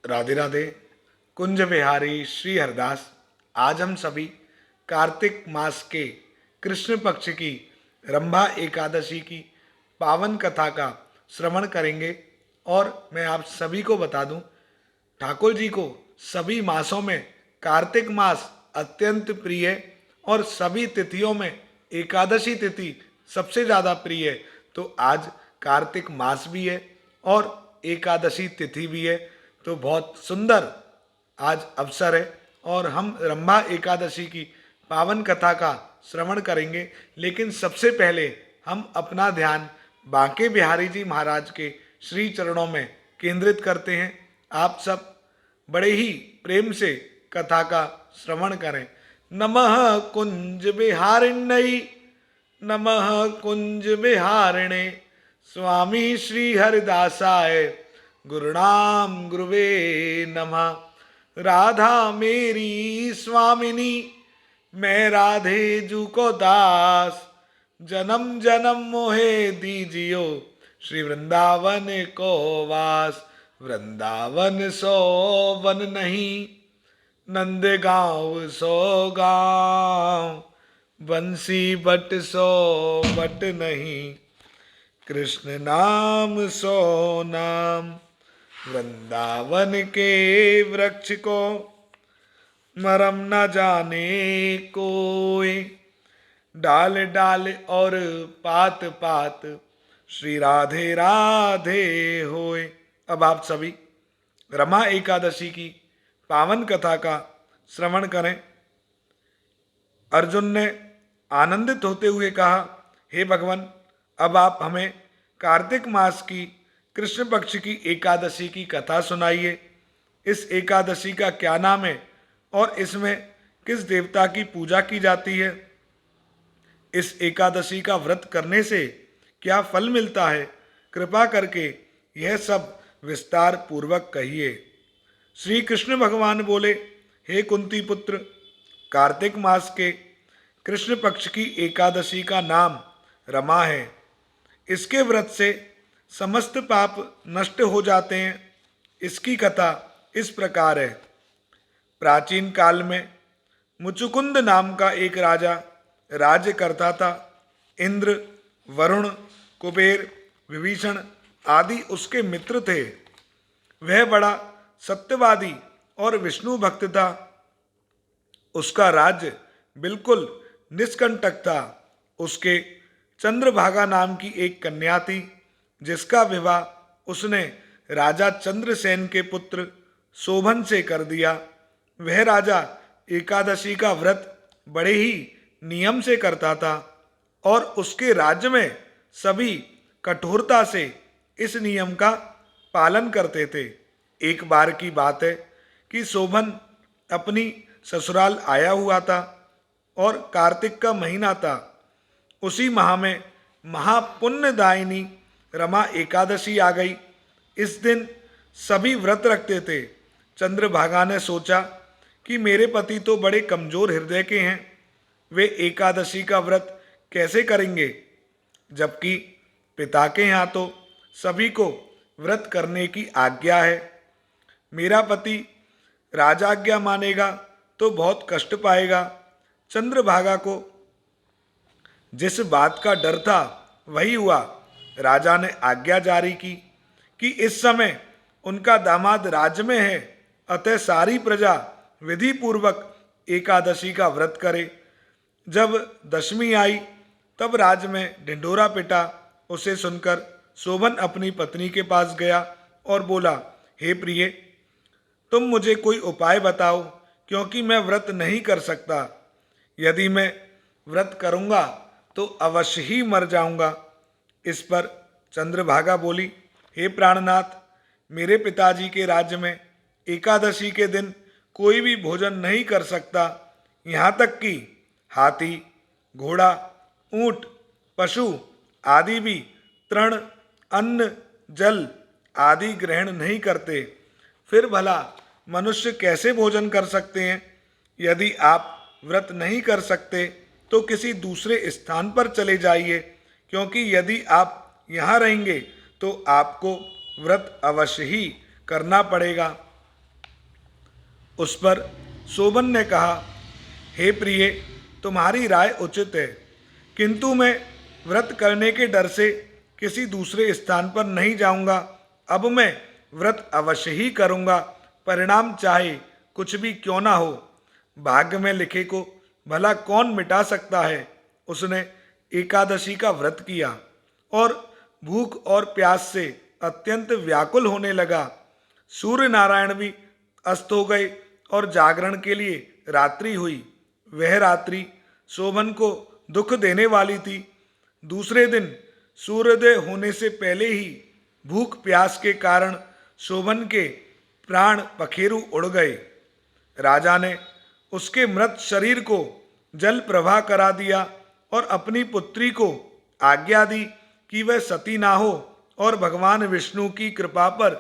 राधे राधे। कुंज बिहारी श्री हरदास। आज हम सभी कार्तिक मास के कृष्ण पक्ष की रंभा एकादशी की पावन कथा का श्रवण करेंगे। और मैं आप सभी को बता दूं, ठाकुर जी को सभी मासों में कार्तिक मास अत्यंत प्रिय है और सभी तिथियों में एकादशी तिथि सबसे ज़्यादा प्रिय है। तो आज कार्तिक मास भी है और एकादशी तिथि भी है, तो बहुत सुंदर आज अवसर है और हम रंभा एकादशी की पावन कथा का श्रवण करेंगे। लेकिन सबसे पहले हम अपना ध्यान बांके बिहारी जी महाराज के श्री चरणों में केंद्रित करते हैं। आप सब बड़े ही प्रेम से कथा का श्रवण करें। नमः कुंज बिहारिण्यै, नमः कुंज बिहारिणे, स्वामी श्री हरिदासाय गुरुणाम गुरुवे नमः। राधा मेरी स्वामिनी, मैं राधे जू को दास, जन्म जन्म मोहे दीजियो, श्री वृंदावन को वास। वृंदावन सो वन नहीं, नंद गाँव सो गाँव, बंसी बट सो बट नहीं, कृष्ण नाम सो नाम। वृंदावन के वृक्ष को मरम न जाने कोई, डाल डाल और पात पात, श्री राधे राधे होए। अब आप सभी रमा एकादशी की पावन कथा का श्रवण करें। अर्जुन ने आनंदित होते हुए कहा, हे भगवान, अब आप हमें कार्तिक मास की कृष्ण पक्ष की एकादशी की कथा सुनाइए। इस एकादशी का क्या नाम है और इसमें किस देवता की पूजा की जाती है? इस एकादशी का व्रत करने से क्या फल मिलता है? कृपा करके यह सब विस्तार पूर्वक कहिए। श्री कृष्ण भगवान बोले, हे कुंती पुत्र, कार्तिक मास के कृष्ण पक्ष की एकादशी का नाम रमा है। इसके व्रत से समस्त पाप नष्ट हो जाते हैं। इसकी कथा इस प्रकार है। प्राचीन काल में मुचुकुंद नाम का एक राजा राज्य करता था। इंद्र, वरुण, कुबेर, विभीषण आदि उसके मित्र थे। वह बड़ा सत्यवादी और विष्णु भक्त था। उसका राज्य बिल्कुल निष्कंटक था। उसके चंद्रभागा नाम की एक कन्या थी, जिसका विवाह उसने राजा चंद्रसेन के पुत्र शोभन से कर दिया। वह राजा एकादशी का व्रत बड़े ही नियम से करता था और उसके राज्य में सभी कठोरता से इस नियम का पालन करते थे। एक बार की बात है कि शोभन अपनी ससुराल आया हुआ था और कार्तिक का महीना था। उसी माह में महापुण्यदायिनी रमा एकादशी आ गई। इस दिन सभी व्रत रखते थे। चंद्रभागा ने सोचा कि मेरे पति तो बड़े कमजोर हृदय के हैं, वे एकादशी का व्रत कैसे करेंगे, जबकि पिता के यहाँ तो सभी को व्रत करने की आज्ञा है। मेरा पति राजाज्ञा मानेगा तो बहुत कष्ट पाएगा। चंद्रभागा को जिस बात का डर था वही हुआ। राजा ने आज्ञा जारी की कि इस समय उनका दामाद राज्य में है, अतः सारी प्रजा विधि पूर्वक एकादशी का व्रत करे। जब दशमी आई तब राज्य में ढिंढोरा पिटा। उसे सुनकर शोभन अपनी पत्नी के पास गया और बोला, हे प्रिय, तुम मुझे कोई उपाय बताओ, क्योंकि मैं व्रत नहीं कर सकता। यदि मैं व्रत करूंगा तो अवश्य ही मर जाऊंगा। इस पर चंद्रभागा बोली, हे प्राणनाथ, मेरे पिताजी के राज्य में एकादशी के दिन कोई भी भोजन नहीं कर सकता। यहाँ तक कि हाथी, घोड़ा, ऊंट, पशु आदि भी तृण, अन्न, जल आदि ग्रहण नहीं करते। फिर भला मनुष्य कैसे भोजन कर सकते हैं? यदि आप व्रत नहीं कर सकते तो किसी दूसरे स्थान पर चले जाइए, क्योंकि यदि आप यहाँ रहेंगे तो आपको व्रत अवश्य ही करना पड़ेगा। उस पर शोभन ने कहा, हे प्रिय, तुम्हारी राय उचित है, किंतु मैं व्रत करने के डर से किसी दूसरे स्थान पर नहीं जाऊंगा। अब मैं व्रत अवश्य ही करूंगा, परिणाम चाहे कुछ भी क्यों ना हो। भाग्य में लिखे को भला कौन मिटा सकता है। उसने एकादशी का व्रत किया और भूख और प्यास से अत्यंत व्याकुल होने लगा। सूर्य नारायण भी अस्त हो गए और जागरण के लिए रात्रि हुई। वह रात्रि शोभन को दुख देने वाली थी। दूसरे दिन सूर्योदय होने से पहले ही भूख प्यास के कारण शोभन के प्राण पखेरु उड़ गए। राजा ने उसके मृत शरीर को जल प्रवाह करा दिया और अपनी पुत्री को आज्ञा दी कि वह सती ना हो और भगवान विष्णु की कृपा पर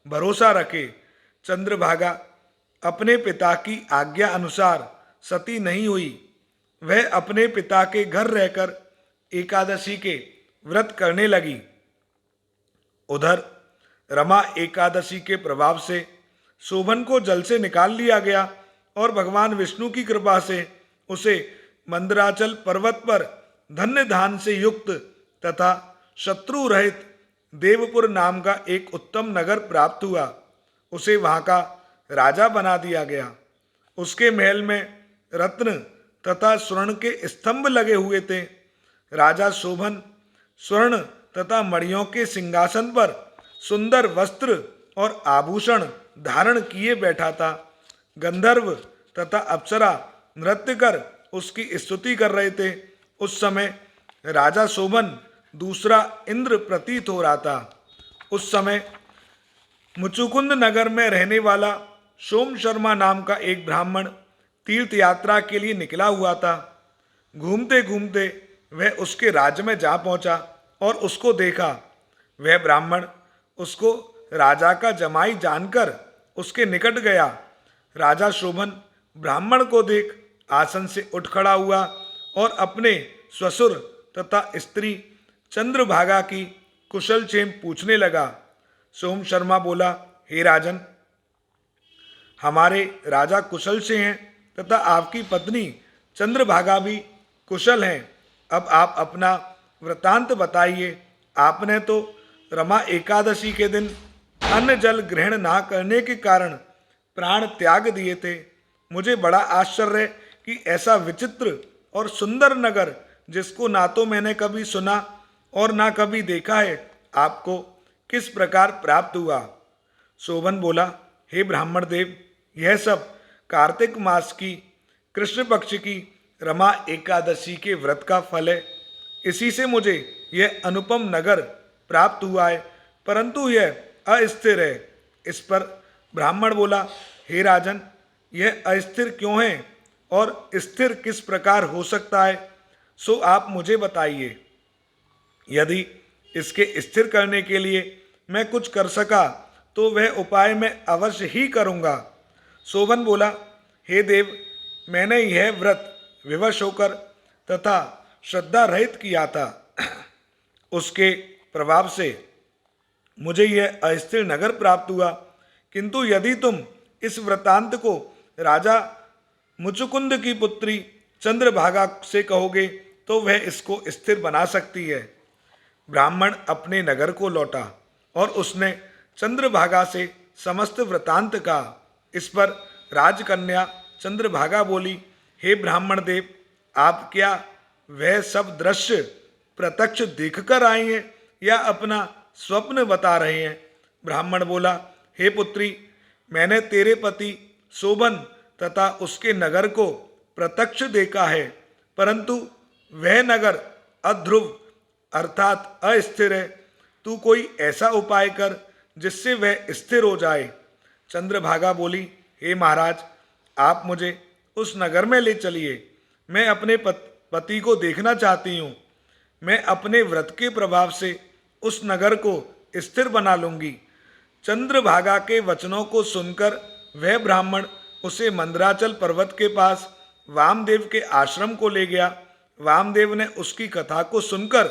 भरोसा रखे। चंद्रभागा अपने पिता की आज्ञा अनुसार सती नहीं हुई। वह अपने पिता के घर रहकर एकादशी के व्रत करने लगी। उधर रमा एकादशी के प्रभाव से शोभन को जल से निकाल लिया गया और भगवान विष्णु की कृपा से उसे मंदराचल पर्वत पर धन्य धान से युक्त तथा शत्रु रहित देवपुर नाम का एक उत्तम नगर प्राप्त हुआ। उसे वहां का राजा बना दिया गया। उसके महल में रत्न तथा स्वर्ण के स्तंभ लगे हुए थे। राजा शोभन स्वर्ण तथा मणियों के सिंहासन पर सुंदर वस्त्र और आभूषण धारण किए बैठा था। गंधर्व तथा अप्सरा नृत्य कर उसकी स्तुति कर रहे थे। उस समय राजा शोभन दूसरा इंद्र प्रतीत हो रहा था। उस समय मुचुकुंद नगर में रहने वाला सोम शर्मा नाम का एक ब्राह्मण तीर्थ यात्रा के लिए निकला हुआ था। घूमते घूमते वह उसके राज्य में जा पहुंचा और उसको देखा। वह ब्राह्मण उसको राजा का जमाई जानकर उसके निकट गया। राजा शोभन ब्राह्मण को देख आसन से उठ खड़ा हुआ और अपने ससुर तथा स्त्री चंद्रभागा की कुशल क्षेम पूछने लगा। सोम शर्मा बोला, हे राजन, हमारे राजा कुशल से हैं तथा आपकी पत्नी चंद्रभागा भी कुशल हैं। अब आप अपना वृतांत बताइए। आपने तो रमा एकादशी के दिन अन्न जल ग्रहण ना करने के कारण प्राण त्याग दिए थे। मुझे बड़ा आश्चर्य है कि ऐसा विचित्र और सुंदर नगर, जिसको ना तो मैंने कभी सुना और ना कभी देखा है, आपको किस प्रकार प्राप्त हुआ। शोभन बोला, हे ब्राह्मण देव, यह सब कार्तिक मास की कृष्ण पक्ष की रमा एकादशी के व्रत का फल है। इसी से मुझे यह अनुपम नगर प्राप्त हुआ है, परंतु यह अस्थिर है। इस पर ब्राह्मण बोला, हे राजन, यह अस्थिर क्यों है और स्थिर किस प्रकार हो सकता है, सो आप मुझे बताइए। यदि इसके स्थिर करने के लिए मैं कुछ कर सका तो वह उपाय मैं अवश्य ही करूँगा। शोभन बोला, हे देव, मैंने यह व्रत विवश होकर तथा श्रद्धा रहित किया था। उसके प्रभाव से मुझे यह अस्थिर नगर प्राप्त हुआ, किंतु यदि तुम इस वृतांत को राजा मुचुकुंद की पुत्री चंद्रभागा से कहोगे तो वह इसको स्थिर बना सकती है। ब्राह्मण अपने नगर को लौटा और उसने चंद्रभागा से समस्त वृतांत कहा। इस पर राजकन्या चंद्रभागा बोली, हे ब्राह्मण देव, आप क्या वह सब दृश्य प्रत्यक्ष देखकर आए हैं या अपना स्वप्न बता रहे हैं। ब्राह्मण बोला, हे पुत्री, मैंने तेरे पति शोभन तथा उसके नगर को प्रत्यक्ष देखा है, परंतु वह नगर अध्रुव अर्थात अस्थिर है। तू कोई ऐसा उपाय कर जिससे वह स्थिर हो जाए। चंद्रभागा बोली, हे महाराज, आप मुझे उस नगर में ले चलिए। मैं अपने पति को देखना चाहती हूँ। मैं अपने व्रत के प्रभाव से उस नगर को स्थिर बना लूंगी। चंद्रभागा के वचनों को सुनकर वह ब्राह्मण उसे मंदराचल पर्वत के पास वामदेव के आश्रम को ले गया। वामदेव ने उसकी कथा को सुनकर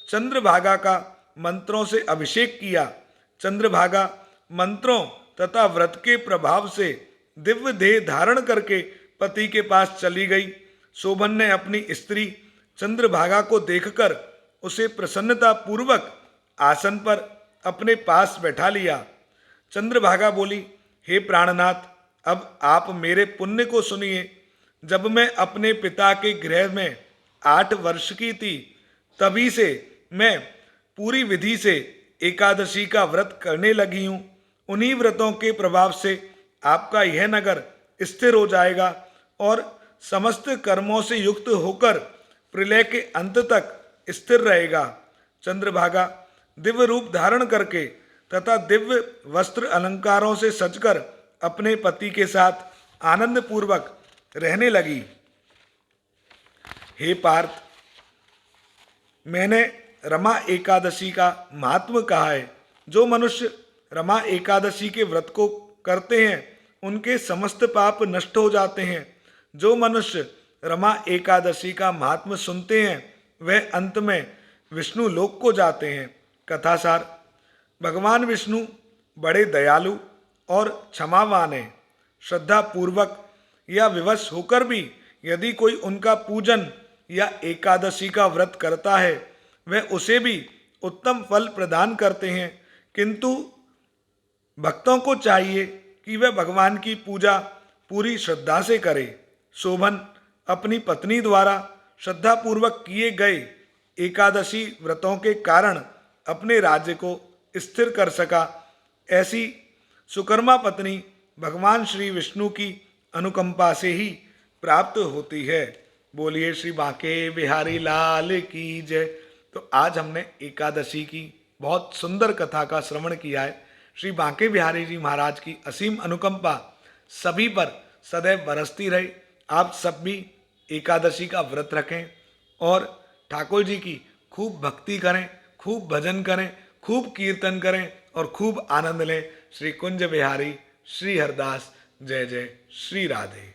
चंद्रभागा का मंत्रों से अभिषेक किया। चंद्रभागा मंत्रों तथा व्रत के प्रभाव से दिव्य देह धारण करके पति के पास चली गई। शोभन ने अपनी स्त्री चंद्रभागा को देखकर उसे प्रसन्नता पूर्वक आसन पर अपने पास बैठा लिया। चंद्रभागा बोली, हे प्राणनाथ, अब आप मेरे पुण्य को सुनिए। जब मैं अपने पिता के गृह में 8 वर्ष की थी, तभी से मैं पूरी विधि से एकादशी का व्रत करने लगी हूँ। उन्हीं व्रतों के प्रभाव से आपका यह नगर स्थिर हो जाएगा और समस्त कर्मों से युक्त होकर प्रलय के अंत तक स्थिर रहेगा। चंद्रभागा दिव्य रूप धारण करके तथा दिव्य वस्त्र अलंकारों से सजकर अपने पति के साथ आनंद पूर्वक रहने लगी। हे पार्थ, मैंने रमा एकादशी का महात्म कहा है। जो मनुष्य रमा एकादशी के व्रत को करते हैं उनके समस्त पाप नष्ट हो जाते हैं। जो मनुष्य रमा एकादशी का महात्म सुनते हैं वह अंत में विष्णु लोक को जाते हैं। कथासार, भगवान विष्णु बड़े दयालु और क्षमावान हैं। श्रद्धा पूर्वक या विवश होकर भी यदि कोई उनका पूजन या एकादशी का व्रत करता है वह उसे भी उत्तम फल प्रदान करते हैं, किंतु भक्तों को चाहिए कि वह भगवान की पूजा पूरी श्रद्धा से करे। शोभन अपनी पत्नी द्वारा श्रद्धापूर्वक किए गए एकादशी व्रतों के कारण अपने राज्य को स्थिर कर सका। ऐसी सुकर्मा पत्नी भगवान श्री विष्णु की अनुकंपा से ही प्राप्त होती है। बोलिए श्री बांके बिहारी लाल की जय। तो आज हमने एकादशी की बहुत सुंदर कथा का श्रवण किया है। श्री बांके बिहारी जी महाराज की असीम अनुकंपा सभी पर सदैव बरसती रहे। आप सब भी एकादशी का व्रत रखें और ठाकुर जी की खूब भक्ति करें, खूब भजन करें, खूब कीर्तन करें और खूब आनंद लें। श्री कुंज बिहारी श्री हरदास। जय जय श्री राधे।